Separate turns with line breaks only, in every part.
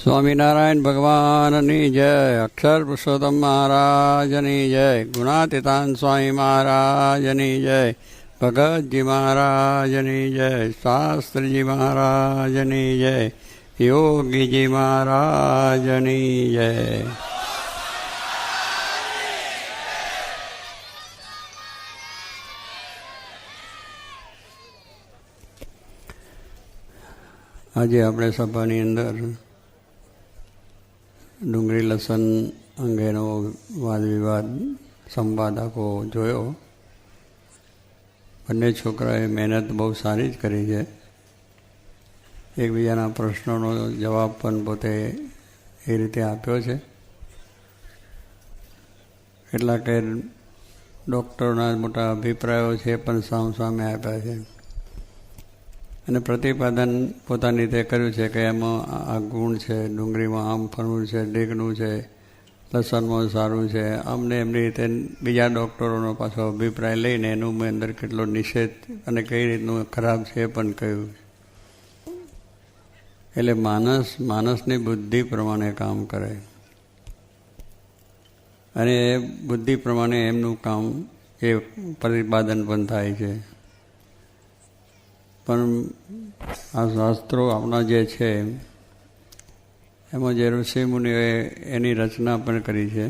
સ્વામિનારાયણ ભગવાનની જય. અક્ષર પુરુષોત્તમ મહારાજની જય. ગુણાતીતાન સ્વામી મહારાજની જય. ભગતજી મહારાજની જય. શાસ્ત્રીજી મહારાજની જય. યોગીજી મહારાજની જય. આજે આપણે સભાની અંદર ડુંગળી લસણ અંગેનો વાદ વિવાદ સંવાદ આખો જોયો. બંને છોકરાએ મહેનત બહુ સારી જ કરી છે. એકબીજાના પ્રશ્નોનો જવાબ પણ પોતે એ રીતે આપ્યો છે. કેટલાક ડૉક્ટરોના મોટા અભિપ્રાયો છે પણ સામે આપ્યા છે અને પ્રતિપાદન પોતાની રીતે કર્યું છે કે એમાં આ ગુણ છે, ડુંગળીમાં આમ ફરવું છે, ઢીકણું છે, લસણમાં સારું છે, આમને એમની રીતે બીજા ડૉક્ટરોનો પાછો અભિપ્રાય લઈને એનું મેં અંદર કેટલો નિષેધ અને કઈ રીતનું ખરાબ છે એ પણ કહ્યું. એટલે માણસની બુદ્ધિ પ્રમાણે કામ કરે અને એ બુદ્ધિ પ્રમાણે એમનું કામ એ પ્રતિપાદન પણ થાય છે. પણ આ શાસ્ત્રો આપણા જે છે એમાં જે ઋષિમુનિઓએ એની રચના પણ કરી છે.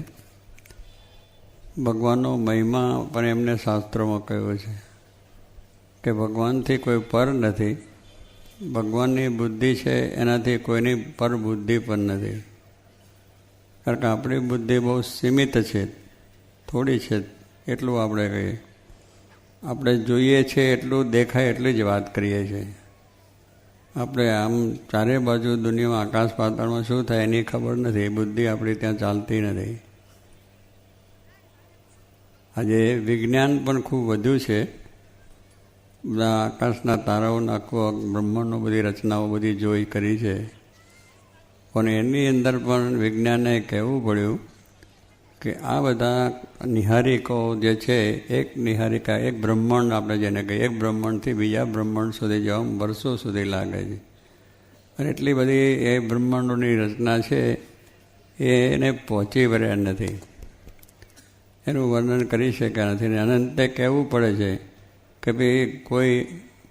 ભગવાનનો મહિમા પણ એમને શાસ્ત્રોમાં કહ્યો છે કે ભગવાનથી કોઈ પર નથી. ભગવાનની બુદ્ધિ છે એનાથી કોઈની પર બુદ્ધિ પણ નથી. કારણ કે આપણી બુદ્ધિ બહુ સીમિત છે, થોડી છે, એટલું આપણે કહીએ. આપણે જોઈએ છીએ એટલું, દેખાય એટલી જ વાત કરીએ છીએ. આપણે આમ ચારે બાજુ દુનિયામાં આકાશ પાતાળમાં શું થાય એની ખબર નથી. બુદ્ધિ આપણી ત્યાં ચાલતી નથી. આજે વિજ્ઞાન પણ ખૂબ વધ્યું છે. બધા આકાશના તારાઓના આખું બ્રહ્માંડનો બધી રચનાઓ બધી જોઈ કરી છે. પણ એની અંદર પણ વિજ્ઞાને કહેવું પડ્યું કે આ બધા નિહારિકો જે છે, એક નિહારિકા, એક બ્રહ્માંડ આપણે જેને કહીએ, એક બ્રહ્માંડથી બીજા બ્રહ્માંડ સુધી જવામાં વર્ષો સુધી લાગે છે. અને એટલી બધી એ બ્રહ્માંડોની રચના છે એને પહોંચી વળ્યા નથી. એનું વર્ણન કરી શક્યા નથી. અને અંતે કહેવું પડે છે કે ભાઈ કોઈ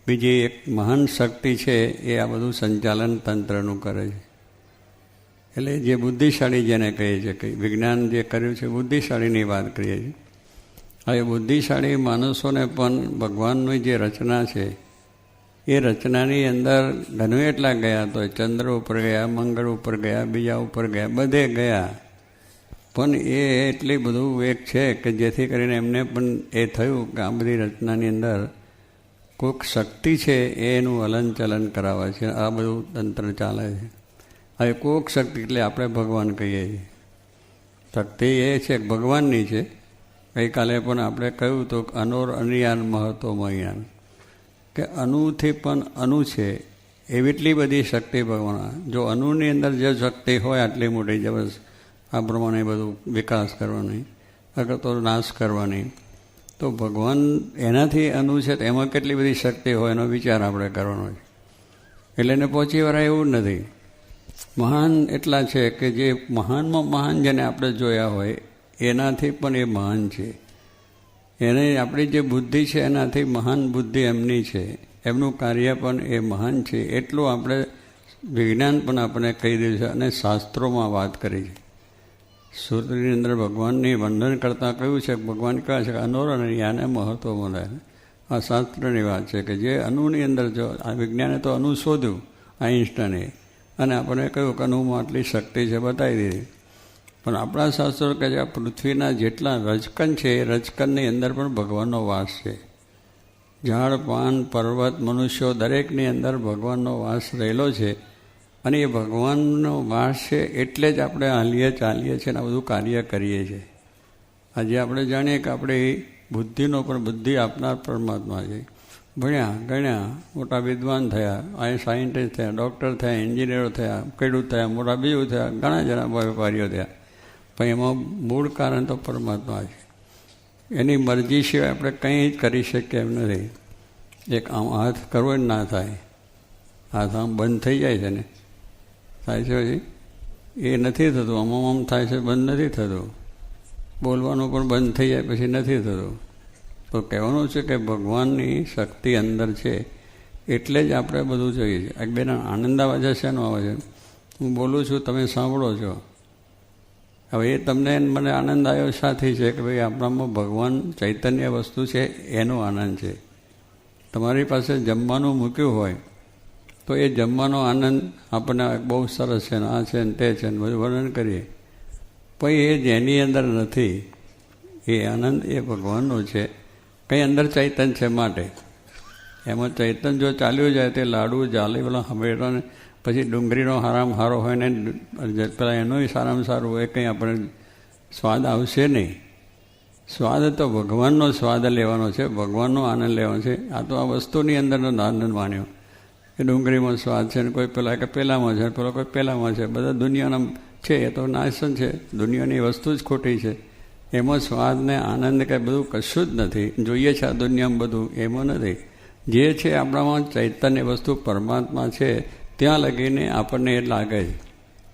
બીજી એક મહાન શક્તિ છે એ આ બધું સંચાલન તંત્રનું કરે છે. એટલે જે બુદ્ધિશાળી જેને કહીએ છીએ, કે વિજ્ઞાન જે કર્યું છે બુદ્ધિશાળીની વાત કરીએ છીએ. હવે બુદ્ધિશાળી માણસોને પણ ભગવાનની જે રચના છે એ રચનાની અંદર ઘણું એટલા ગયા. તો ચંદ્ર ઉપર ગયા, મંગળ ઉપર ગયા, બીજા ઉપર ગયા, બધે ગયા. પણ એ એટલી બધું એક છે કે જેથી કરીને એમને પણ એ થયું કે આ બધી રચનાની અંદર કોઈક શક્તિ છે એનું હલનચલન કરાવે છે. આ બધું તંત્ર ચાલે છે. હવે કોક શક્તિ એટલે આપણે ભગવાન કહીએ છીએ. શક્તિ એ છે ભગવાનની છે. ગઈકાલે પણ આપણે કહ્યું તો અનોર અનિયાન મહત્વ મહિયાન, કે અનુથી પણ અનુ છે એવી એટલી બધી શક્તિ ભગવાન. જો અનુની અંદર જે શક્તિ હોય આટલી મોટી જબરદસ્ત, આ પ્રમાણે બધું વિકાસ કરવાની, અગર તો નાશ કરવાની, તો ભગવાન એનાથી અનુ છે તો એમાં કેટલી બધી શક્તિ હોય એનો વિચાર આપણે કરવાનો છે. એટલે એને પહોંચી વળાય એવું નથી. મહાન એટલા છે કે જે મહાનમાં મહાન જેને આપણે જોયા હોય એનાથી પણ એ મહાન છે. એને આપણી જે બુદ્ધિ છે એનાથી મહાન બુદ્ધિ એમની છે. એમનું કાર્ય પણ એ મહાન છે. એટલું આપણે વિજ્ઞાન પણ આપણે કહી દીધું છે અને શાસ્ત્રોમાં વાત કરી છે. સૂત્રની અંદર ભગવાનની વર્ણન કરતાં કહ્યું છે કે ભગવાન કહે છે કે અનોર અને યાને મહત્વ મળે. આ શાસ્ત્રની વાત છે કે જે અનુની અંદર જો આ વિજ્ઞાને તો અનુ શોધ્યું આઈન્સ્ટાઈને, અને આપણે કહ્યું કે અનુમાં આટલી શક્તિ છે બતાવી દીધી. પણ આપણા શાસ્ત્રો કહે છે આ પૃથ્વીના જેટલા રજકણ છે એ રજકણની અંદર પણ ભગવાનનો વાસ છે. ઝાડ, પાન, પર્વત, મનુષ્યો દરેકની અંદર ભગવાનનો વાસ રહેલો છે. અને એ ભગવાનનો વાસ છે એટલે જ આપણે હાલીએ ચાલીએ છીએ અને આ બધું કાર્ય કરીએ છીએ. આજે આપણે જાણીએ કે આપણે બુદ્ધિનો પણ બુદ્ધિ આપનાર પરમાત્મા છે. ભણ્યા ગણ્યા, મોટા વિદ્વાન થયા, આ સાયન્ટિસ્ટ થયા, ડૉક્ટર થયા, એન્જિનિયરો થયા, ખેડૂત થયા, મોટા બીજું થયા, ઘણા જણા વેપારીઓ થયા. પણ એમાં મૂળ કારણ તો પરમાત્મા છે. એની મરજી સિવાય આપણે કંઈ જ કરી શકીએ એમ નથી. એક આમ હાથ કરવો જ ના થાય. હાથ આમ બંધ થઈ જાય છે ને, થાય છે પછી એ નથી થતું. આમ થાય છે, બંધ નથી થતું. બોલવાનું પણ બંધ થઈ જાય પછી નથી થતું. તો કહેવાનું છે કે ભગવાનની શક્તિ અંદર છે, એટલે જ આપણે બધું જોઈએ છીએ. એક બેન આનંદ આવે છે, શેનો આવે છે? હું બોલું છું, તમે સાંભળો છો. હવે એ તમને મને આનંદ આવ્યો સાથી છે કે ભાઈ આપણામાં ભગવાન ચૈતન્ય વસ્તુ છે, એનો આનંદ છે. તમારી પાસે જમવાનું મૂક્યું હોય તો એ જમવાનો આનંદ આપણને બહુ સરસ છે ને આ છે ને તે છે ને બધું વર્ણન કરીએ, પણ એ જેની અંદર નથી એ આનંદ એ ભગવાનનો છે. કંઈ અંદર ચૈતન્ય છે માટે એમાં ચૈતન્ય જો ચાલ્યું જાય તે લાડુ જાલી પેલા હંમેશા પછી ડુંગળીનો હારામાં હારો હોય ને પેલા એનોય સારામાં સારું હોય, કંઈ આપણે સ્વાદ આવશે નહીં. સ્વાદ તો ભગવાનનો સ્વાદ લેવાનો છે, ભગવાનનો આનંદ લેવાનો છે. આ તો આ વસ્તુની અંદરનો આનંદ માન્યો કે ડુંગળીમાં સ્વાદ છે ને કોઈ પેલા કે પેલામાં છે, પેલો કોઈ પેલામાં છે. બધા દુનિયાના છે એ તો નાશન છે, દુનિયાની વસ્તુ જ ખોટી છે. એમાં સ્વાદ ને આનંદ કંઈ બધું કશું જ નથી. જોઈએ છે આ દુનિયામાં બધું, એમાં નથી. જે છે આપણામાં ચૈતન્ય વસ્તુ પરમાત્મા છે, ત્યાં લગીને આપણને એ લાગે છે,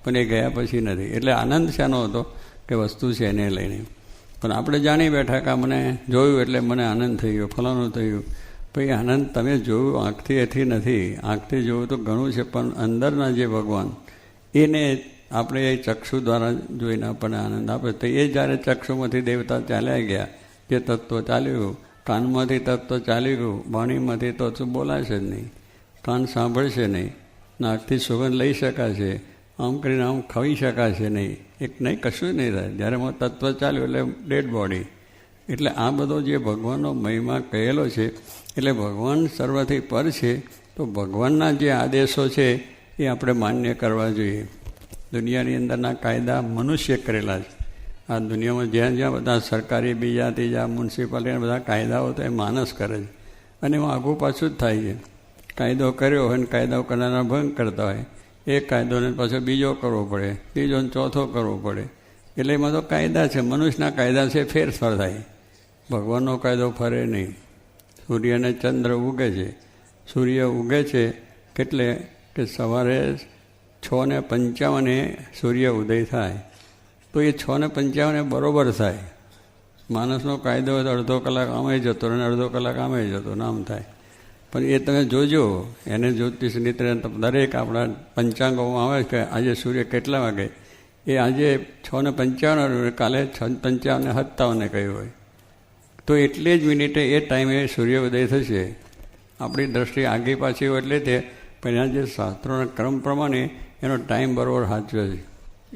પણ એ ગયા પછી નથી. એટલે આનંદ શાનો હતો કે વસ્તુ છે એને લઈને. પણ આપણે જાણી બેઠા કે મને જોયું એટલે મને આનંદ થઈ ગયો, ફલાણું થયું. પછી આનંદ તમે જોયું આંખથી એથી નથી. આંખથી જોયું તો ઘણું છે, પણ અંદરના જે ભગવાન એને આપણે એ ચક્ષુ દ્વારા જોઈને આપણને આનંદ આપે. તો એ જ્યારે ચક્ષુમાંથી દેવતા ચાલ્યા ગયા, જે તત્વ ચાલ્યું, કાનમાંથી તત્વ ચાલી ગયું, વાણીમાંથી તો શું બોલાશે જ નહીં, કાન સાંભળશે નહીં, નાકથી સુગંધ લઈ શકાશે, આમ કરીને આમ ખાઈ શકાશે નહીં, એક નહીં કશું જ નહીં થાય. જ્યારે એમાં તત્વ ચાલ્યું એટલે ડેડ બોડી. એટલે આ બધો જે ભગવાનનો મહિમા કહેલો છે, એટલે ભગવાન સર્વથી પર છે. તો ભગવાનના જે આદેશો છે એ આપણે માન્ય કરવા જોઈએ. દુનિયાની અંદરના કાયદા મનુષ્ય કરેલા છે. આ દુનિયામાં જ્યાં જ્યાં બધા સરકારી બીજા ત્રીજા મ્યુનિસિપાલિટીના બધા કાયદાઓ તો એ માણસ કરે છે, અને એમાં આઘું પાછું જ થાય છે. કાયદો કર્યો હોય ને કાયદાઓ કરનારા ભંગ કરતા હોય, એક કાયદોને પાછો બીજો કરવો પડે, ત્રીજો ને ચોથો કરવો પડે. એટલે એમાં તો કાયદા છે, મનુષ્યના કાયદા છે, ફેરફાર થાય. ભગવાનનો કાયદો ફરે નહીં. સૂર્ય અને ચંદ્ર ઉગે છે. સૂર્ય ઉગે છે કેટલે કે સવારે 6:55 સૂર્ય ઉદય થાય, તો એ 6:55 બરાબર થાય. માણસનો કાયદો હોય તો અડધો કલાક આમે જતો અને અડધો કલાક આમે જતો, નામ થાય. પણ એ તમે જોજો, એને જ્યોતિષ નીતિ દરેક આપણા પંચાંગોમાં આવે કે આજે સૂર્ય કેટલા વાગે, એ આજે 6:55, કાલે 6:55 કહ્યું હોય, તો એટલી જ મિનિટે એ ટાઈમે સૂર્ય ઉદય થશે. આપણી દ્રષ્ટિ આગી પાછી હોય એટલે તે પણ એના જે શાસ્ત્રોના ક્રમ પ્રમાણે એનો ટાઈમ બરાબર સાચવે છે.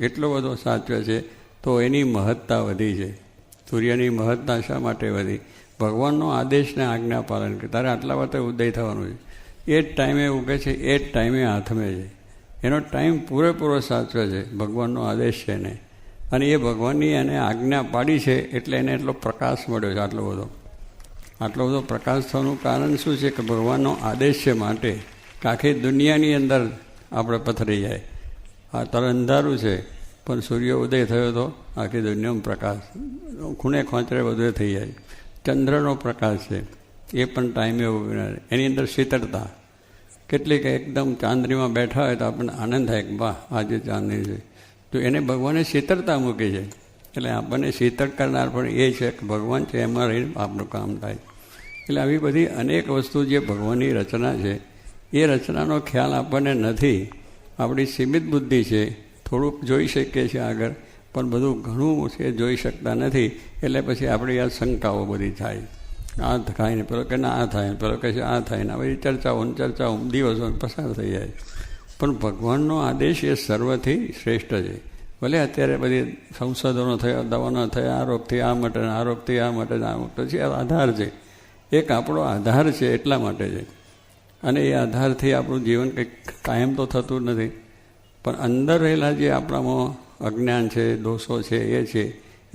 એટલો બધો સાચવે છે, તો એની મહત્તા વધી છે. સૂર્યની મહત્તા શા માટે વધી? ભગવાનનો આદેશને આજ્ઞા પાલન કરે. તારે આટલા વખતે ઉદય થવાનું છે, એ જ ટાઈમે ઉગે છે, એ જ ટાઈમે હાથમે છે. એનો ટાઈમ પૂરેપૂરો સાચવે છે, ભગવાનનો આદેશ છે એને. અને એ ભગવાનની એને આજ્ઞા પાડી છે, એટલે એને એટલો પ્રકાશ મળ્યો છે. આટલો બધો પ્રકાશ થવાનું કારણ શું છે કે ભગવાનનો આદેશ છે માટે કે આખી દુનિયાની અંદર આપણે પથરી જાય. આ તર અંધારું છે, પણ સૂર્ય ઉદય થયો તો આખી દુનિયામાં પ્રકાશ ખૂણે ખોંચરે બધું થઈ જાય. ચંદ્રનો પ્રકાશ છે, એ પણ ટાઈમે ઉગનાર. એની અંદર શીતળતા કેટલીક એકદમ ચાંદનીમાં બેઠા હોય તો આપણને આનંદ થાય કે વાહ આજે ચાંદની છે. તો એને ભગવાને શીતળતા મૂકી છે. એટલે આપણને શીતળ કરનાર પણ એ છે કે ભગવાન છે, એમાં રહીને આપણું કામ થાય. એટલે આવી બધી અનેક વસ્તુ જે ભગવાનની રચના છે, એ રચનાનો ખ્યાલ આપણને નથી. આપણી સીમિત બુદ્ધિ છે, થોડુંક જોઈ શકીએ છીએ આગળ, પણ બધું ઘણું છે જોઈ શકતા નથી. એટલે પછી આપણી આ શંકાઓ બધી થાય. આ થાય ને પેલો કે ના આ થાય, પેલો કહે છે આ થાય ને, બધી ચર્ચાઓ દિવસો પસાર થઈ જાય. પણ ભગવાનનો આદેશ એ સર્વથી શ્રેષ્ઠ છે. ભલે અત્યારે બધી સંશોધનો થયા, દવાનો થયા, આ રોગથી આ મટે, આ રોગથી આ મટે, આ મટે છે, આધાર છે. એક આપણો આધાર છે એટલા માટે છે. અને એ આધારથી આપણું જીવન કંઈક કાયમ તો થતું નથી. પણ અંદર રહેલા જે આપણામાં અજ્ઞાન છે, દોષો છે, એ છે,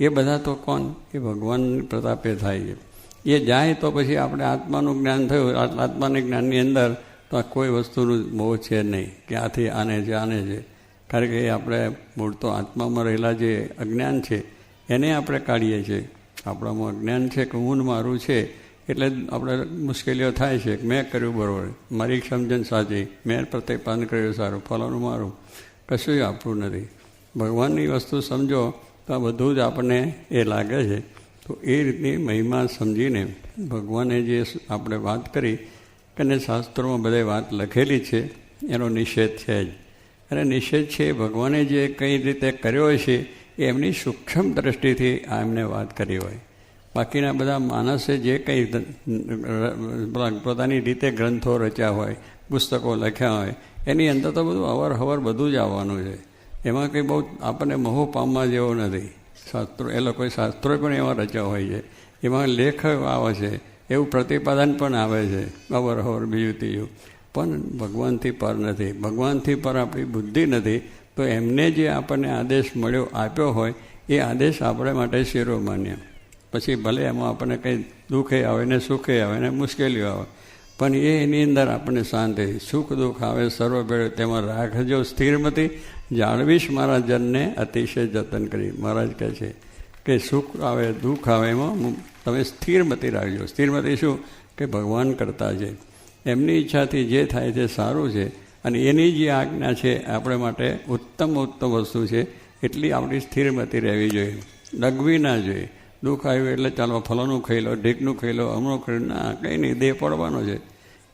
એ બધા તો કોણ? એ ભગવાનની પ્રતાપે થાય છે. એ જાય તો પછી આપણે આત્માનું જ્ઞાન થયું. આત્માના જ્ઞાનની અંદર તો આ કોઈ વસ્તુનું મોહ છે નહીં કે આથી આને છે. કારણ કે આપણે મૂળ તો આત્મામાં રહેલા જે અજ્ઞાન છે એને આપણે કાઢીએ છીએ. આપણામાં અજ્ઞાન છે કે હું મારું છે, એટલે આપણે મુશ્કેલીઓ થાય છે કે મેં કર્યું બરાબર, મારી સમજણ સાચી, મેં પ્રતિપાદન કર્યું સારું, ફલાણું મારું, કશું આપણું નથી. ભગવાનની વસ્તુ સમજો તો આ બધું જ આપણને એ લાગે છે. તો એ રીતની મહિમા સમજીને ભગવાને જે આપણે વાત કરી કે શાસ્ત્રોમાં બધે વાત લખેલી છે, એનો નિષેધ છે જ. અને નિષેધ છે ભગવાને જે કઈ રીતે કર્યો છે એ એમની સૂક્ષ્મ દ્રષ્ટિથી આ એમને વાત કરી હોય. બાકીના બધા માણસે જે કંઈ પોતાની રીતે ગ્રંથો રચ્યા હોય, પુસ્તકો લખ્યા હોય, એની અંદર તો બધું અવરહવર બધું જ આવવાનું છે. એમાં કંઈ બહુ આપણને મોહ પામવા જેવો નથી. શાસ્ત્રો એ લોકોએ શાસ્ત્રો પણ એવા રચ્યા હોય છે, એમાં લેખ આવે છે, એવું પ્રતિપાદન પણ આવે છે અવરહવર બીજું ત્રીજું. પણ ભગવાનથી પર નથી. ભગવાનથી પર આપણી બુદ્ધિ નથી. તો એમને જે આપણને આદેશ મળ્યો આપ્યો હોય એ આદેશ આપણે માટે શિરોમાન્ય. પછી ભલે એમાં આપણને કંઈ દુઃખે આવે ને સુખે આવે ને મુશ્કેલીઓ આવે, પણ એની અંદર આપણને શાંતિ. સુખ દુઃખ આવે સર્વ ભેળે તેમાં રાખજો સ્થિરમતી, જાળવીશ મારા જનને અતિશય જતન કરી. મહારાજ કહે છે કે સુખ આવે દુઃખ આવે એમાં તમે સ્થિરમતી રાખજો. સ્થિરમતી શું કે ભગવાન કરતા છે, એમની ઈચ્છાથી જે થાય તે સારું છે, અને એની જે આજ્ઞા છે આપણે માટે ઉત્તમ વસ્તુ છે. એટલી આપણી સ્થિરમતી રહેવી જોઈએ, ડગવી ના જોઈએ. દુઃખ આવ્યું એટલે ચાલો ફલાનું ખાઈ લો, ઢીકનું ખાઈ લો, હમણું ખાઈ લો, ના, કંઈ નહીં, દેહ પડવાનો છે.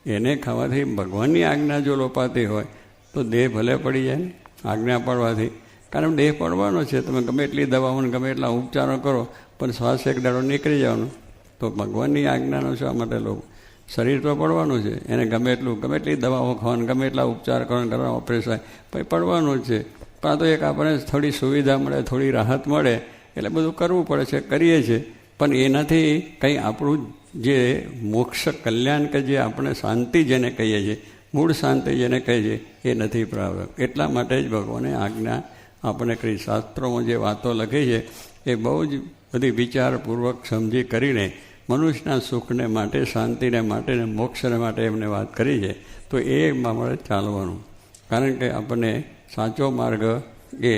એને ખાવાથી ભગવાનની આજ્ઞા જો લોપાતી હોય તો દેહ ભલે પડી જાય ને આજ્ઞા પડવાથી. કારણ દેહ પડવાનો છે. તમે ગમે એટલી દવાઓ ગમે એટલા ઉપચારો કરો પણ શ્વાસ એક દાડો નીકળી જવાનો. તો ભગવાનની આજ્ઞાનો શા માટે લોકો? શરીર તો પડવાનું છે, એને ગમે એટલી દવાઓ ખાવાનું, ગમે એટલા ઉપચાર કરવાનું, કરવા ઓપરેશન પછી પડવાનું જ છે. પણ તો એક આપણને થોડી સુવિધા મળે, થોડી રાહત મળે એટલે બધું કરવું પડે છે, કરીએ છીએ. પણ એનાથી કંઈ આપણું જે મોક્ષ કલ્યાણ કે જે આપણે શાંતિ જેને કહીએ છીએ, મૂળ શાંતિ જેને કહીએ છીએ, એ નથી પ્રાપ્ત. એટલા માટે જ ભગવાને આજ્ઞા આપણે કરી. શાસ્ત્રોમાં જે વાતો લખી છે એ બહુ જ બધી વિચારપૂર્વક સમજી કરીને મનુષ્યના સુખને માટે, શાંતિને માટે ને મોક્ષને માટે એમને વાત કરી છે. તો એ આપણે ચાલવાનું. કારણ કે આપણને સાચો માર્ગ એ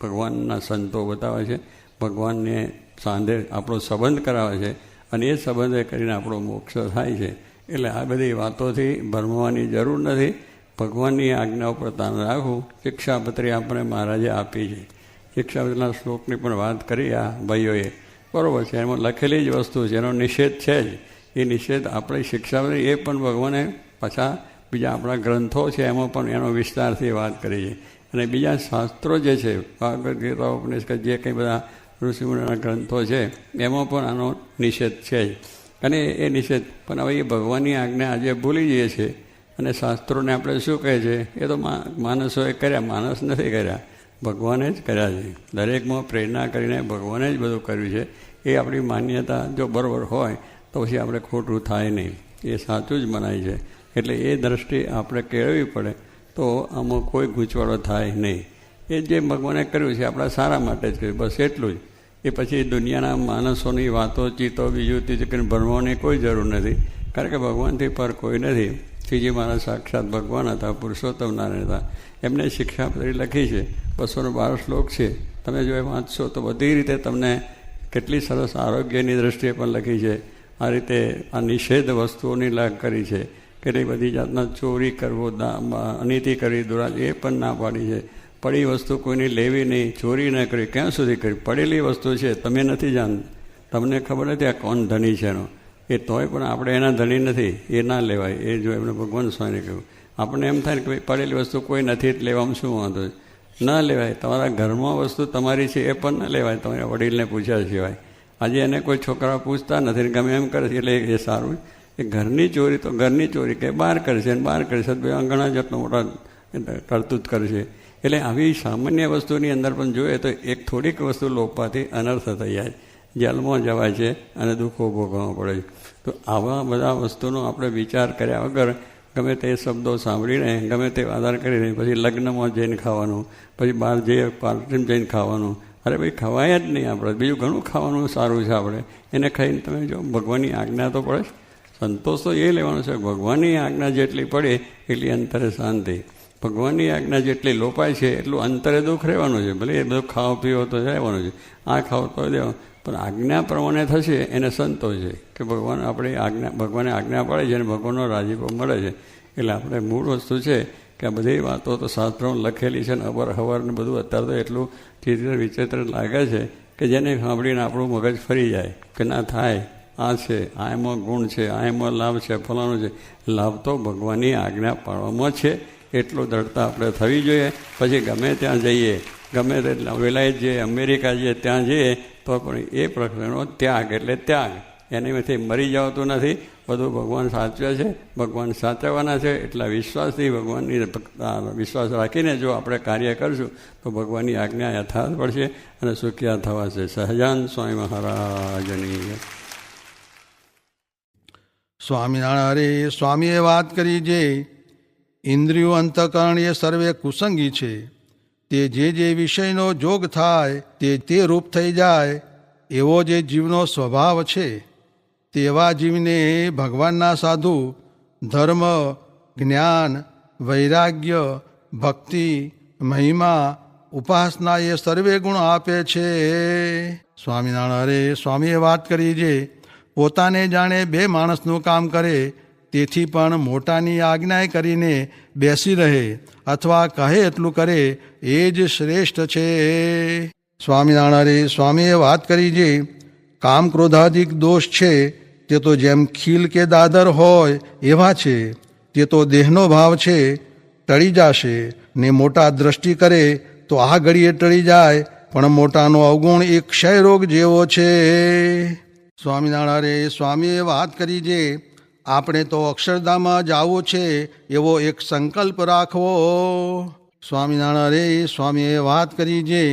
ભગવાનના સંતો બતાવે છે, ભગવાનને સાંધે આપણો સંબંધ કરાવે છે, અને એ સંબંધે કરીને આપણો મોક્ષ થાય છે. એટલે આ બધી વાતોથી ભરમવાની જરૂર નથી. ભગવાનની આજ્ઞા ઉપર તાન રાખવું. શિક્ષાપત્રી આપણે મહારાજે આપી છે. શિક્ષાપત્રીના શ્લોકની પણ વાત કરી આ ભાઈઓએ, બરાબર છે. એમાં લખેલી જ વસ્તુ છે, એનો નિષેધ છે જ. એ નિષેધ આપણે શિક્ષાપત્રી એ પણ ભગવાને પાછા બીજા આપણા ગ્રંથો છે એમાં પણ એનો વિસ્તારથી વાત કરી છે. અને બીજા શાસ્ત્રો જે છે, ભાગવદ ગીતા, ઉપનિષદ, જે કંઈ બધા ઋષિમુનિના ગ્રંથો છે એમાં પણ આનો નિષેધ છે જ. અને એ નિષેધ પણ હવે એ ભગવાનની આજ્ઞા આજે ભૂલી જઈએ છીએ. અને શાસ્ત્રોને આપણે શું કહે છે, એ તો માણસોએ કર્યા, માણસ નથી કર્યા, ભગવાને જ કર્યા છે. દરેકમાં પ્રેરણા કરીને ભગવાને જ બધું કર્યું છે. એ આપણી માન્યતા જો બરાબર હોય તો પછી આપણે ખોટું થાય નહીં, એ સાચું જ મનાય છે. એટલે એ દ્રષ્ટિ આપણે કેળવવી પડે તો આમાં કોઈ ગૂંચવાડો થાય નહીં. એ જે ભગવાને કર્યું છે આપણા સારા માટે જ કર્યું, બસ એટલું જ. એ પછી દુનિયાના માણસોની વાતો ચીતો બીજું ત્રીજું કરીને ભરવાની કોઈ જરૂર નથી. કારણ કે ભગવાનથી પર કોઈ નથી. શ્રીજી મહારાજ સાક્ષાત ભગવાન હતા, પુરુષોત્તમ નારાયણ હતા. એમને શિક્ષાપત્રી લખી છે, 212 શ્લોક છે. તમે જો એ વાંચશો તો બધી રીતે તમને કેટલી સરસ આરોગ્યની દ્રષ્ટિએ પણ લખી છે. આ રીતે આ નિષેધ વસ્તુઓની લાગ કરી છે. કેટલી બધી જાતના ચોરી કરવો, અનીતિ કરવી, દુરાજ એ પણ ના પાડી છે. પડી વસ્તુ કોઈની લેવી નહીં, ચોરી ન કરવી. ક્યાં સુધી કરવી? પડેલી વસ્તુ છે, તમે નથી જાણતા, તમને ખબર નથી આ કોણ ધણી છે એનો. એ તોય પણ આપણે એના ધણી નથી, એ ના લેવાય. એ જો એમને ભગવાન સ્વામીને કહ્યું. આપણને એમ થાય કે પડેલી વસ્તુ કોઈ નથી એટલે લેવામાં શું વાંધો છે? ન લેવાય. તમારા ઘરમાં વસ્તુ તમારી છે એ પણ ન લેવાય, તમારા વડીલને પૂછ્યા સિવાય. આજે એને કોઈ છોકરા પૂછતા નથી, ગમે એમ કરે છે એટલે એ સારું. એ ઘરની ચોરી તો ઘરની ચોરી કે બહાર કરશે, અને બહાર કરશે તો ઘણા જાતનો મોટા કરતૂત કરશે. એટલે આવી સામાન્ય વસ્તુની અંદર પણ જોઈએ તો એક થોડીક વસ્તુ લોપવાથી અનર્થ થઈ જાય, જેલમાં જવાય છે અને દુઃખો ભોગવવા પડે છે. તો આવા બધા વસ્તુનો આપણે વિચાર કર્યા વગર ગમે તે શબ્દો સાંભળીને ગમે તે આધાર કરીને પછી લગ્નમાં જઈને ખાવાનું, પછી બહાર જઈએ પાર્ટીમાં જઈને ખાવાનું. અરે ભાઈ, ખવાય જ નહીં આપણે. બીજું ઘણું ખાવાનું સારું છે આપણે, એને ખાઈને તમે જો ભગવાનની આજ્ઞા તો પડે. સંતોષ તો એ લેવાનો છે, ભગવાનની આજ્ઞા જેટલી પડે એટલી અંતરે શાંતિ. ભગવાનની આજ્ઞા જેટલી લોપાય છે એટલું અંતરે દુઃખ રહેવાનું છે. ભલે એ બધું ખાઓ પીવો તો રહેવાનું છે, આ ખાઓ તો દેવાનું, પણ આજ્ઞા પ્રમાણે થશે એને સંતોષ છે કે ભગવાને આજ્ઞા પાડે છે અને ભગવાનનો રાજીપો મળે છે. એટલે આપણે મૂળ વસ્તુ છે કે આ બધી વાતો તો શાસ્ત્રોમાં લખેલી છે ને અવર હવર ને બધું અત્યારે તો એટલું ચિત્ર વિચિત્ર લાગે છે કે જેને સાંભળીને આપણું મગજ ફરી જાય કે ના થાય, આ છે, આ એમાં ગુણ છે, આ એમાં લાભ છે, ફલાણું છે. લાભ તો ભગવાનની આજ્ઞા પાળવામાં છે, એટલું દ્રઢતા આપણે થવી જોઈએ. પછી ગમે ત્યાં જઈએ, ગમે તે વેલાયત જઈએ, અમેરિકા જઈએ, ત્યાં જઈએ તો પણ એ પ્રકારનો ત્યાગ એટલે ત્યાગ, એનામાંથી મરી જવાતું નથી. બધું ભગવાન સાચવે છે, ભગવાન સાચવવાના છે. એટલા વિશ્વાસથી ભગવાનની વિશ્વાસ રાખીને જો આપણે કાર્ય કરશું તો ભગવાનની આજ્ઞા યથાર્થ પડશે અને સુખિયા થવાશે. સહજાન સ્વામી મહારાજની.
સ્વામિનારાયણ સ્વામીએ વાત કરી જે ઇન્દ્રિયો અંતઃકરણ એ સર્વે કુસંગી છે, તે જે વિષયનો જોગ થાય તે રૂપ થઈ જાય, એવો જે જીવનો સ્વભાવ છે તેવા જીવને ભગવાનના સાધુ ધર્મ, જ્ઞાન, વૈરાગ્ય, ભક્તિ, મહિમા, ઉપાસના એ સર્વે ગુણ આપે છે. સ્વામિનારાયણ સ્વામીએ વાત કરી જે પોતાને જાણે બે માણસનું કામ કરે, તેથી પણ મોટાની આજ્ઞા કરીને બેસી રહે અથવા કહે એટલું કરે એ જ શ્રેષ્ઠ છે. સ્વામિનારાયણ સ્વામીએ વાત કરી જે કામ ક્રોધાધિક દોષ છે તે તો જેમ ખીલ કે દાદર હોય એવા છે, તે તો દેહનો ભાવ છે, ટળી જશે ને મોટા દ્રષ્ટિ કરે તો આ ઘડીએ ટળી જાય, પણ મોટાનો અવગુણ એક ક્ષય રોગ જેવો છે. સ્વામિનારાયણ સ્વામીએ વાત કરી જે આપણે તો અક્ષરધામમાં જવું છે એવો એક સંકલ્પ રાખવો. સ્વામિનારાયણ સ્વામીએ વાત કરી જે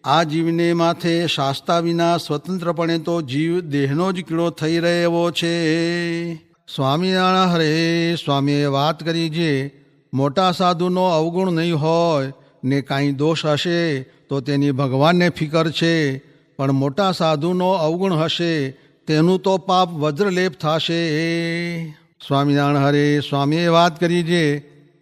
આ જીવને માથે શાસ્તા વિના સ્વતંત્રપણે તો જીવ દેહનો જ કીડો થઈ રહ્યો છે. સ્વામિનારાયણ હરે સ્વામીએ વાત કરી જે મોટા સાધુનો અવગુણ નહીં હોય ને કાંઈ દોષ હશે તો તેની ભગવાનને ફિકર છે, પણ મોટા સાધુનો અવગુણ હશે તેનું તો પાપ વજ્રલેપ થશે. સ્વામિનારાયણ હરે સ્વામીએ વાત કરી જે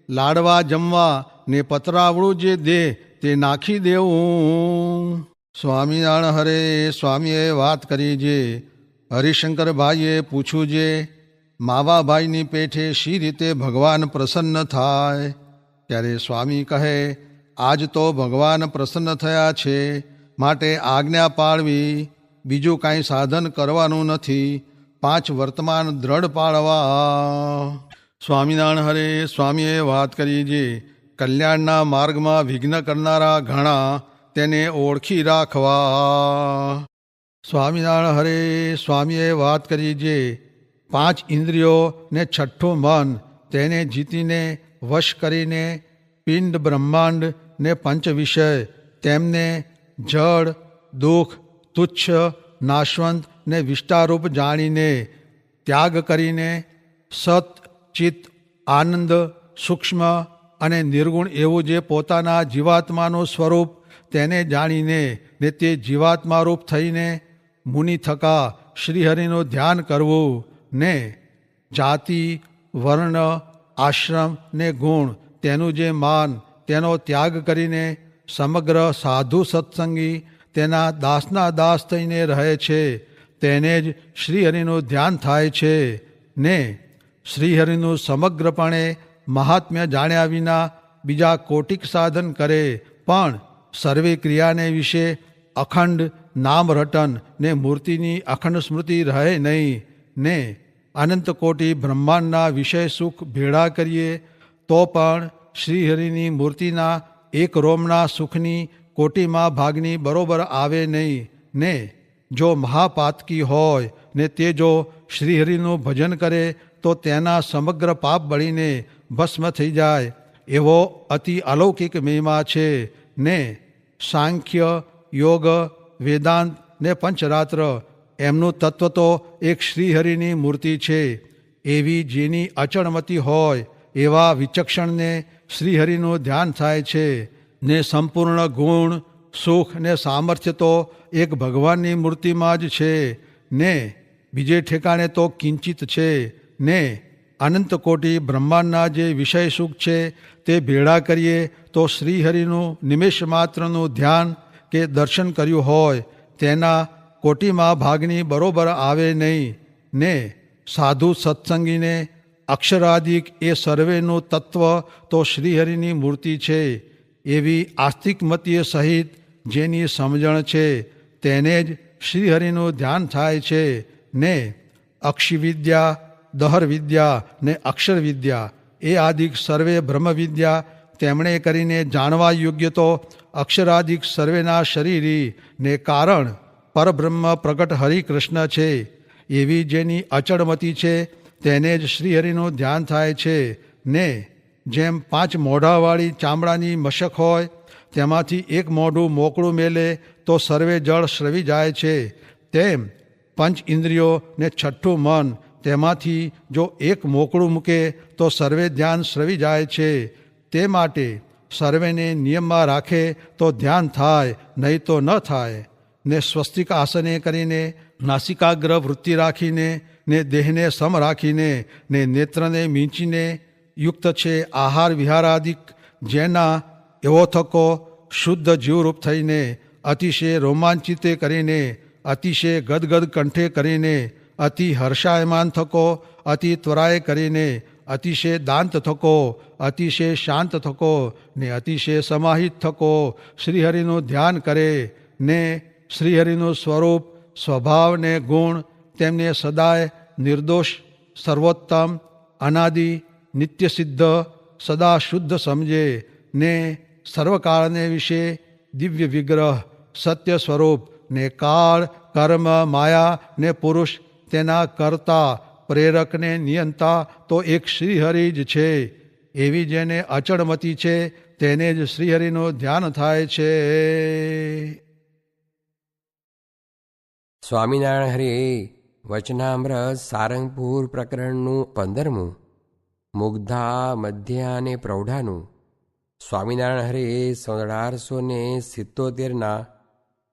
લાડવા જમવા ને પતરાવળું જે દે તે નાખી દેવું. સ્વામિનારાયણ હરે સ્વામીએ વાત કરી જે હરિશંકરભાઈએ પૂછ્યું જે માવાભાઈની પેઠે શી રીતે ભગવાન પ્રસન્ન થાય, ત્યારે સ્વામી કહે આજ તો ભગવાન પ્રસન્ન થયા છે, માટે આજ્ઞા પાળવી, બીજું કાંઈ સાધન કરવાનું નથી, 5 વર્તમાન દ્રઢ પાળવા. સ્વામિનારાયણ હરે સ્વામીએ વાત કરી જે કલ્યાણના માર્ગમાં વિઘ્ન કરનારા ઘણા, તેને ઓળખી રાખવા. સ્વામિનારાયણ હરે સ્વામીએ વાત કરી જે 5 ઇન્દ્રિયો ને 6ઠું મન, તેને જીતીને વશ કરીને પિંડ, બ્રહ્માંડ ને 5 વિષય, તેમને જળ, દુઃખ, તુચ્છ, નાશવંત ને વિષ્ટારૂપ જાણીને ત્યાગ કરીને સત, ચિત્ત, આનંદ, સૂક્ષ્મ અને નિર્ગુણ એવું જે પોતાના જીવાત્માનું સ્વરૂપ તેને જાણીને ને તે જીવાત્મારૂપ થઈને મુનિ થકા શ્રીહરિનું ધ્યાન કરવું, ને જાતિ, વર્ણ, આશ્રમ ને ગુણ તેનું જે માન તેનો ત્યાગ કરીને સમગ્ર સાધુ સત્સંગી તેના દાસના દાસ થઈને રહે છે, તેને જ શ્રીહરિનું ધ્યાન થાય છે. ને શ્રીહરિનું સમગ્રપણે મહાત્મ્ય જાણ્યા વિના બીજા કોટિક સાધન કરે, પણ સર્વે ક્રિયાને વિશે અખંડ નામ રટન ને મૂર્તિની અખંડ સ્મૃતિ રહે નહીં, ને અનંત કોટી બ્રહ્માંડના વિષય સુખ ભેળા કરીએ તો પણ શ્રીહરિની મૂર્તિના એક રોમના સુખની કોટીમાં ભાગની બરોબર આવે નહીં. ને જો મહાપાતકી હોય ને તે જો શ્રીહરિનું ભજન કરે તો તેના સમગ્ર પાપ બળીને ભસ્મ થઈ જાય, એવો અતિ અલૌકિક મહિમા છે. ને સાંખ્ય, યોગ, વેદાંત ને પંચરાત્ર એમનું તત્વ તો એક શ્રીહરિની મૂર્તિ છે. એવી જેની અચળમતી હોય એવા વિચક્ષણને શ્રીહરિનું ધ્યાન થાય છે, ને સંપૂર્ણ ગુણ, સુખ ને સામર્થ્ય તો એક ભગવાનની મૂર્તિમાં જ છે, ને બીજે ઠેકાણે તો કિંચિત છે. ને અનંત કોટી બ્રહ્માંડના જે વિષય સુખ છે તે ભેળા કરીએ તો શ્રીહરિનું નિમેષ માત્રનું ધ્યાન કે દર્શન કર્યું હોય તેના કોટીમાં ભાગની બરોબર આવે નહીં. ને સાધુ સત્સંગીને અક્ષરાદિક એ સર્વેનું તત્વ તો શ્રીહરિની મૂર્તિ છે એવી આસ્તિક મતીય સહિત જેની સમજણ છે તેને જ શ્રીહરિનું ધ્યાન થાય છે ને અક્ષિવિદ્યા, દહર વિદ્યા ને અક્ષર વિદ્યા એ આદિક સર્વે બ્રહ્મવિદ્યા તેમણે કરીને જાણવા યોગ્ય તો અક્ષરાદિક સર્વેના શરીરી ને કારણ પરબ્રહ્મ પ્રગટ હરિકૃષ્ણ છે એવી જેની અચળમતી છે તેને જ શ્રીહરિનું ધ્યાન થાય છે ને જેમ 5 મોઢાવાળી ચામડાની મશક હોય તેમાંથી એક મોઢું મોકળું મેલે તો સર્વે જળ શ્રવી જાય છે તેમ પંચ ઇન્દ્રિયો ને છઠ્ઠું મન તેમાંથી જો એક મોકળું મૂકે તો સર્વે ધ્યાન શ્રવી જાય છે તે માટે સર્વેને નિયમમાં રાખે તો ધ્યાન થાય નહીં તો ન થાય ને સ્વસ્તિક આસને કરીને નાસિકાગ્ર વૃત્તિ રાખીને ને દેહને સમ રાખીને ને નેત્રને મીંચીને યુક્ત છે આહાર વિહારાદિક જેના એવો થકો શુદ્ધ જીવરૂપ થઈને અતિશય રોમાંચિતે કરીને અતિશય ગદગદ કંઠે કરીને અતિ હર્ષાયમાન થકો અતિ ત્વરાએ કરીને અતિશય દાંત થકો અતિશય શાંત થકો ને અતિશય સમાહિત થકો શ્રીહરિનું ધ્યાન કરે ને શ્રીહરિનું સ્વરૂપ સ્વભાવ ને ગુણ તેમને સદાય નિર્દોષ સર્વોત્તમ અનાદિ નિત્યસિદ્ધ સદા શુદ્ધ સમજે ને સર્વકાળને વિશે દિવ્ય વિગ્રહ સત્ય સ્વરૂપ ને કાળ કર્મ માયા ને પુરુષ તેના કર્તા પ્રેરક ને નિયંતા તો એક શ્રીહરિ જ છે એવી જેને અચળમતી છે તેને જ શ્રીહરિનું ધ્યાન થાય છે.
સ્વામિનારાયણ હરિ વચનામૃત સારંગપુર પ્રકરણનું 15મું મુગ્ધા મધ્યા અને પ્રૌઢાનું. સ્વામિનારાયણ હરિ 1877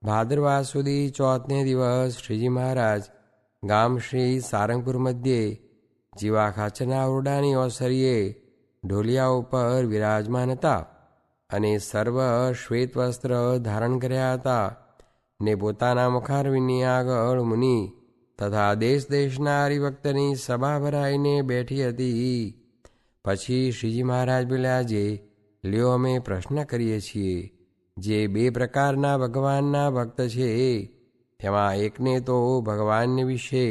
ભાદરવા સુધી ચોથને દિવસ શ્રીજી મહારાજ ગામ શ્રી સારંગપુર મધ્યે જીવા ખાચરના ઓરડાની ઓસરીએ ઢોલિયા ઉપર વિરાજમાન હતા અને સર્વ શ્વેત વસ્ત્ર ધારણ કર્યા હતા ને પોતાના મુખારવિંદની આગળ મુનિ તથા દેશ દેશના હરિભક્તની સભા ભરાઈને બેઠી હતી. પછી શ્રીજી મહારાજ બોલ્યા, જે લ્યો અમે પ્રશ્ન કરીએ છીએ. જે 2 પ્રકારના ભગવાનના ભક્ત છે તેમાં એકને તો ભગવાનને વિશે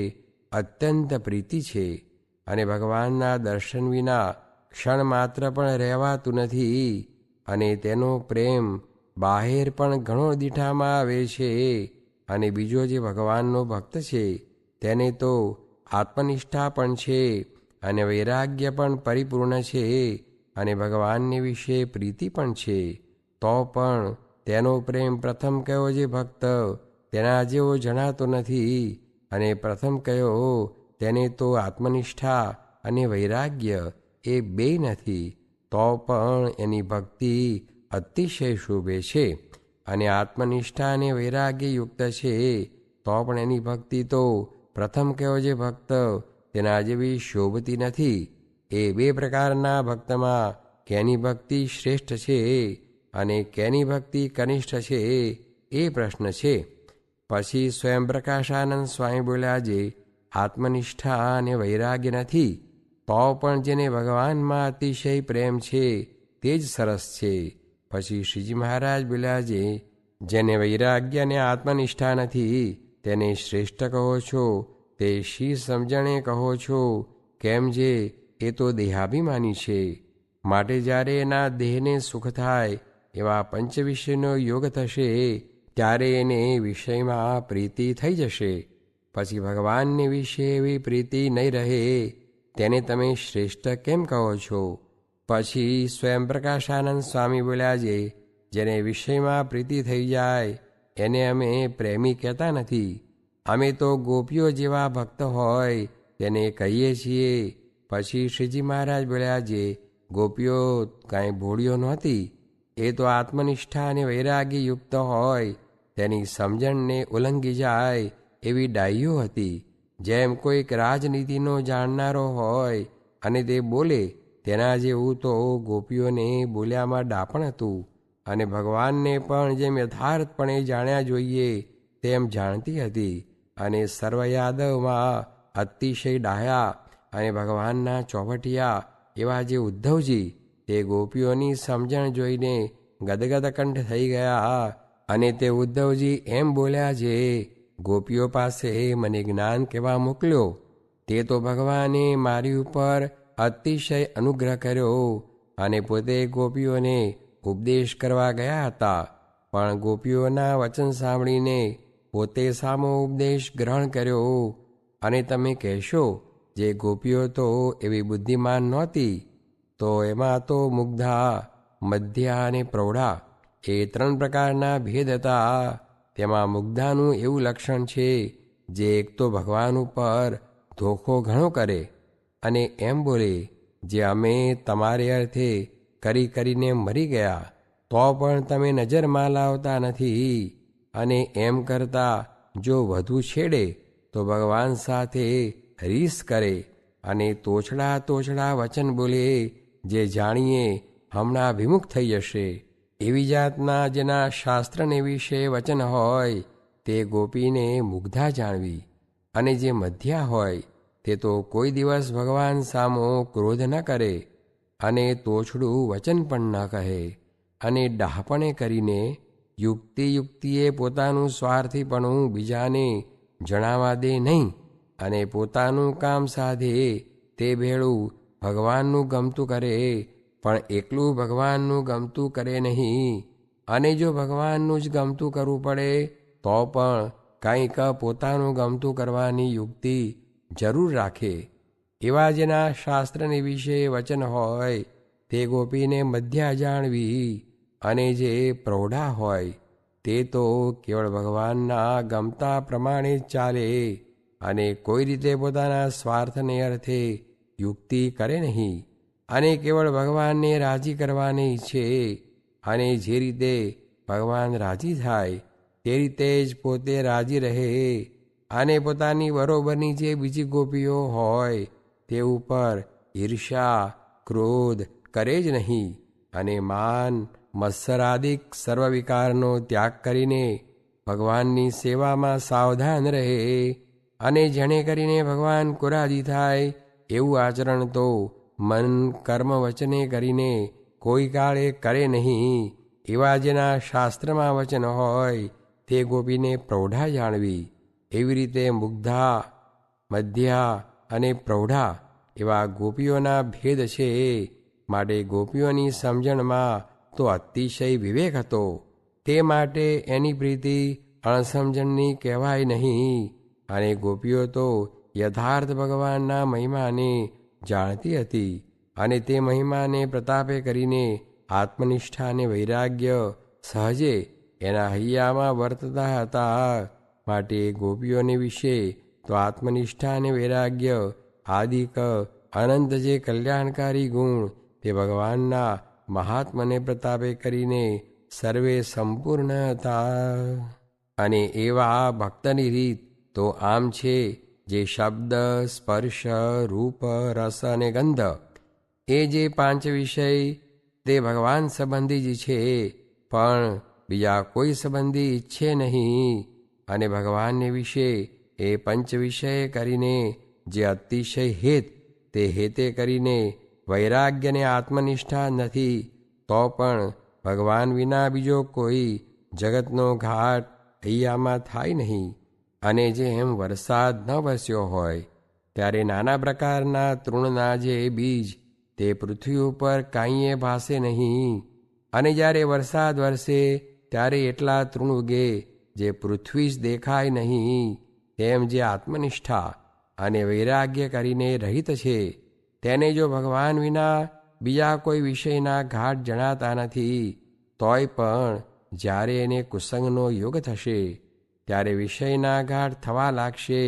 અત્યંત પ્રીતિ છે અને ભગવાનના દર્શન વિના ક્ષણ માત્ર પણ રહેવાતું નથી અને તેનો પ્રેમ બહાર પણ ઘણો દીઠામાં આવે છે. અને બીજો જે ભગવાનનો ભક્ત છે તેને તો આત્મનિષ્ઠા પણ છે અને વૈરાગ્ય પણ પરિપૂર્ણ છે અને ભગવાનને વિશે પ્રીતિ પણ છે, તો પણ તેનો પ્રેમ પ્રથમ કયો જે ભક્ત તેના જેવો જણાતો નથી અને પ્રથમ કયો તેને તો આત્મનિષ્ઠા અને વૈરાગ્ય એ 2 નથી, તો પણ એની ભક્તિ અતિશય શોભે છે. અને આત્મનિષ્ઠા અને વૈરાગ્ય યુક્ત છે તો પણ એની ભક્તિ તો પ્રથમ કયો જે ભક્ત તેના જેવી શોભતી નથી. એ 2 પ્રકારના ભક્તમાં કેની ભક્તિ શ્રેષ્ઠ છે અને કેની ભક્તિ કનિષ્ઠ છે એ પ્રશ્ન છે. પછી સ્વયં પ્રકાશાનંદ સ્વામી બોલ્યા, જે આત્મનિષ્ઠા અને વૈરાગ્ય નથી તો પણ જેને ભગવાનમાં અતિશય પ્રેમ છે તે જ સરસ છે. પછી શ્રીજી મહારાજ બોલ્યા, જે જેને વૈરાગ્ય અને આત્મનિષ્ઠા નથી તેને શ્રેષ્ઠ કહો છો તે શી સમજણે કહો છો? કેમ જે એ તો દેહાભિમાની છે. માટે જ્યારે એના દેહને સુખ થાય એવા પંચવિષયનો યોગ થશે ત્યારે એને વિષયમાં પ્રીતિ થઈ જશે. પછી ભગવાનને વિશે એવી પ્રીતિ નહીં રહે તેને તમે શ્રેષ્ઠ કેમ કહો છો? પછી સ્વયં પ્રકાશાનંદ સ્વામી બોલ્યા, જે જેને વિષયમાં પ્રીતિ થઈ જાય એને અમે પ્રેમી કહેતા નથી. અમે તો ગોપીઓ જેવા ભક્ત હોય તેને કહીએ છીએ. પછી શ્રીજી મહારાજ બોલ્યા, જે ગોપીઓ કાંઈ ભોળીઓ નહોતી, એ તો આત્મનિષ્ઠા અને વૈરાગ્ય યુક્ત હોય તેની સમજણને ઉલ્લંઘી જાય એવી ડાહીઓ હતી. જેમ કોઈક રાજનીતિનો જાણનારો હોય અને તે બોલે તેના જેવું તો ગોપીઓને બોલ્યામાં ડાપણ હતું અને ભગવાનને પણ જેમ યથાર્થપણે જાણ્યા જોઈએ તેમ જાણતી હતી અને સર્વ યાદવમાં અતિશય ડાહ્યા અને ભગવાનના ચોપટિયા એવા જે ઉદ્ધવજી તે ગોપીઓની સમજણ જોઈને ગદગદ કંઠ થઈ ગયા અને તે ઉદ્ધવજી એમ બોલ્યા, જે ગોપીઓ પાસે મને જ્ઞાન કેવા મોકલ્યો, તે તો ભગવાને મારી ઉપર અતિશય અનુગ્રહ કર્યો અને પોતે ગોપીઓને ઉપદેશ કરવા ગયા હતા, પણ ગોપીઓના વચન સાંભળીને પોતે સામો ઉપદેશ ગ્રહણ કર્યો. અને તમે કહેશો, જે ગોપીઓ તો એવી બુદ્ધિમાન નહોતી, તો એમાં તો મુગ્ધા, મધ્યા અને પ્રૌઢા એ 3 પ્રકારના ભેદ હતા. તેમાં મુગ્ધાનું એવું લક્ષણ છે, જે એક તો ભગવાન ઉપર ધોખો ઘણો કરે અને એમ બોલે, જે અમે તમારે અર્થે કરી કરીને મરી ગયા, તો પણ તમે નજરમાં લાવતા નથી. અને એમ કરતા જો વધુ છેડે તો ભગવાન સાથે રીસ કરે અને તોછડા વચન બોલે, જે જાણીએ હમણાં વિમુખ થઈ જશે. એવી જાતના જેના શાસ્ત્રને વિશે વચન હોય તે ગોપીને મુગ્ધા જાણવી. અને જે મધ્યા હોય તે તો કોઈ દિવસ ભગવાન સામો ક્રોધ ન કરે અને તોછડું વચન પણ ન કહે અને ડાહપણે કરીને યુક્તિએ પોતાનું સ્વાર્થીપણું બીજાને જણાવા દે નહીં અને પોતાનું કામ સાધે તે ભેળું ભગવાનનું ગમતું કરે, પણ એકલું ભગવાનનું ગમતું કરે નહીં. અને જો ભગવાનનું જ ગમતું કરવું પડે તો પણ કંઈક પોતાનું ગમતું કરવાની યુક્તિ જરૂર રાખે. એવા જેના શાસ્ત્રની વિશે વચન હોય તે ગોપીને મધ્યા જાણવી. અને જે પ્રૌઢા હોય તે તો કેવળ ભગવાનના ગમતા પ્રમાણે જ ચાલે અને કોઈ રીતે પોતાના સ્વાર્થને અર્થે યુક્તિ કરે નહીં અને કેવળ ભગવાનને રાજી કરવાને ઈચ્છે. અને જે રીતે ભગવાન રાજી થાય તે રીતે જ પોતે રાજી રહે અને પોતાની બરોબરની જે બીજી ગોપીઓ હોય તે ઉપર ઈર્ષા, ક્રોધ કરે જ નહીં અને માન, મત્સરાદિક સર્વ વિકારનો ત્યાગ કરીને ભગવાનની સેવામાં સાવધાન રહે. અને જેણે કરીને ભગવાન કુરાજી થાય એવું આચરણ તો મન, કર્મ, વચને કરીને કોઈ કાળે કરે નહીં. એવા જેના શાસ્ત્રમાં વચન હોય તે ગોપીને પ્રૌઢા જાણવી. એવી રીતે મુગ્ધા, મધ્યા અને પ્રૌઢા એવા ગોપીઓના ભેદ છે. માટે ગોપીઓની સમજણમાં તો અતિશય વિવેક હતો, તે માટે એની પ્રીતિ અણસમજણની કહેવાય નહીં. અને ગોપીઓ તો યથાર્થ ભગવાનના મહિમાને જાણતી હતી અને તે મહિમાને પ્રતાપે કરીને આત્મનિષ્ઠા અને વૈરાગ્ય સહજે એના હૈયામાં વર્તતા હતા. માટે ગોપીઓને વિશે તો આત્મનિષ્ઠા અને વૈરાગ્ય આદિક અનંત જે કલ્યાણકારી ગુણ તે ભગવાનના મહાત્મને પ્રતાપે કરીને સર્વે સંપૂર્ણ હતા. અને એવા ભક્તની રીત તો આમ છે, જે શબ્દ, સ્પર્શ, રૂપ, રસ અને ગંધ એ જે 5 વિષય તે ભગવાન સંબંધી જ છે, પણ બીજા કોઈ સંબંધી ઈચ્છે નહીં. અને ભગવાનને વિશે એ 5 વિષય કરીને જે અતિશય હેત તે હેતે કરીને વૈરાગ્યને આત્મનિષ્ઠા નથી, તો પણ ભગવાન વિના બીજો કોઈ જગતનો ઘાટ હૈયામાં થાય નહીં. અને જેમ વરસાદ ન વરસ્યો હોય ત્યારે નાના પ્રકારના તૃણના જે બીજ તે પૃથ્વી ઉપર કાંઈએ ભાસે નહીં, અને જ્યારે વરસાદ વરસે ત્યારે એટલા તૃણ ઉગે જે પૃથ્વી જ દેખાય નહીં, તેમ જે આત્મનિષ્ઠા અને વૈરાગ્ય કરીને રહિત છે તેને જો ભગવાન વિના બીજા કોઈ વિષયના ઘાટ જણાતા નથી, તોય પણ જ્યારે એને કુસંગનો યોગ થશે ત્યારે વિષયના ઘાટ થવા લાગશે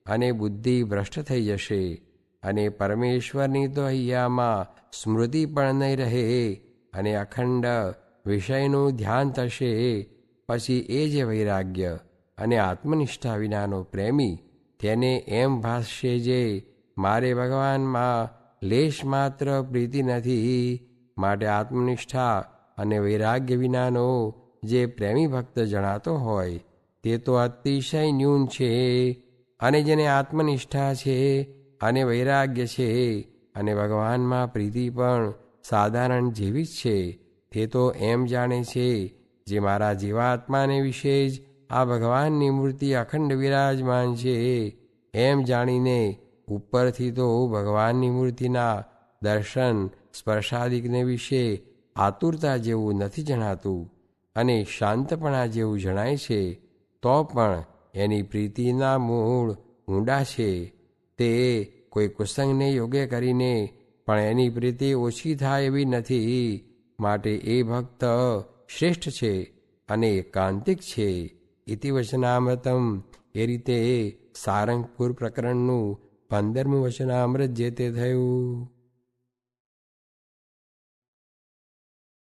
અને બુદ્ધિ ભ્રષ્ટ થઈ જશે અને પરમેશ્વરની તો હૈયામાં સ્મૃતિ પણ નહીં રહે અને અખંડ વિષયનું ધ્યાન થશે. પછી એ જે વૈરાગ્ય અને આત્મનિષ્ઠા વિનાનો પ્રેમી તેને એમ ભાસશે, જે મારે ભગવાનમાં લેશ માત્ર પ્રીતિ નથી. માટે આત્મનિષ્ઠા અને વૈરાગ્ય વિનાનો જે પ્રેમી ભક્ત જણાતો હોય તે તો અતિશય ન્યૂન છે. અને જેને આત્મનિષ્ઠા છે અને વૈરાગ્ય છે અને ભગવાનમાં પ્રીતિ પણ સાધારણ જેવી જ છે. તે તો એમ જાણે છે જે મારા જીવાત્માને વિશે જ આ ભગવાનની મૂર્તિ અખંડ વિરાજમાન છે એમ જાણીને ઉપરથી તો ભગવાનની મૂર્તિના દર્શન સ્પર્શાદિકને વિશે આતુરતા જેવું નથી જણાતું અને શાંતપણા જેવું જણાય છે, તો પણ એની પ્રીતિના મૂળ ઊંડા છે. તે કોઈ કુસંગને યોગ્ય કરીને પણ એની પ્રીતિ ઓછી થાય એવી નથી. માટે એ ભક્ત શ્રેષ્ઠ છે અને એકાંતિક છે. ઇતિ વચનામૃતમ. એ રીતે સારંગપુર પ્રકરણનું 15મું વચનામૃત જે તે થયું.